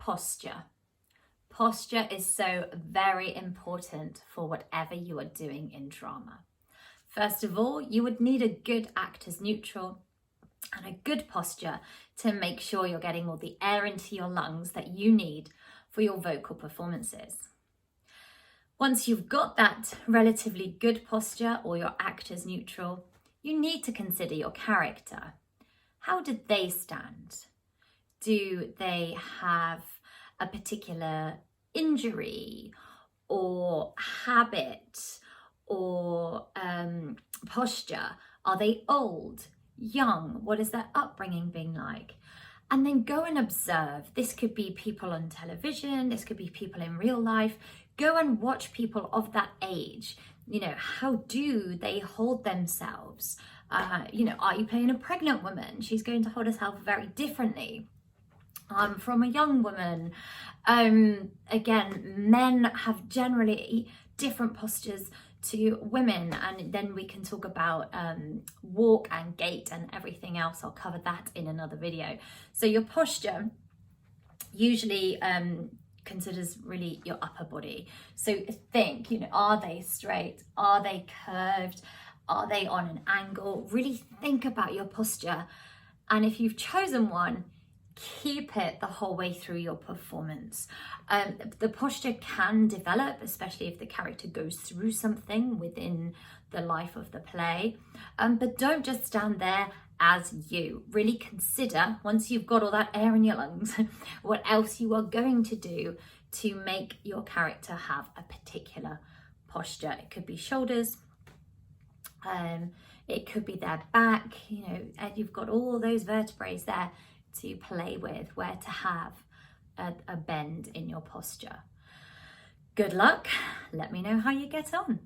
posture. Posture is so very important for whatever you are doing in drama. First of all, you would need a good actor's neutral and a good posture to make sure you're getting all the air into your lungs that you need for your vocal performances. Once you've got that relatively good posture or your actor's neutral, you need to consider your character. How did they stand? Do they have a particular injury or habit or posture? Are they old, young? What is their upbringing being like? And then go and observe. This could be people on television, this could be people in real life. Go and watch people of that age. How do they hold themselves? Are you playing a pregnant woman? She's going to hold herself very differently from a young woman. Again, men have generally different postures to women, and then we can talk about walk and gait and everything else. I'll cover that in another video. So your posture usually considers really your upper body. So think, are they straight? Are they curved? Are they on an angle? Really think about your posture. And if you've chosen one, keep it the whole way through your performance. The posture can develop, especially if the character goes through something within the life of the play. But don't just stand there as you. Really consider, once you've got all that air in your lungs, what else you are going to do to make your character have a particular posture. It could be shoulders, it could be their back, and you've got all those vertebrae there to play with, where to have a bend in your posture. Good luck. Let me know how you get on.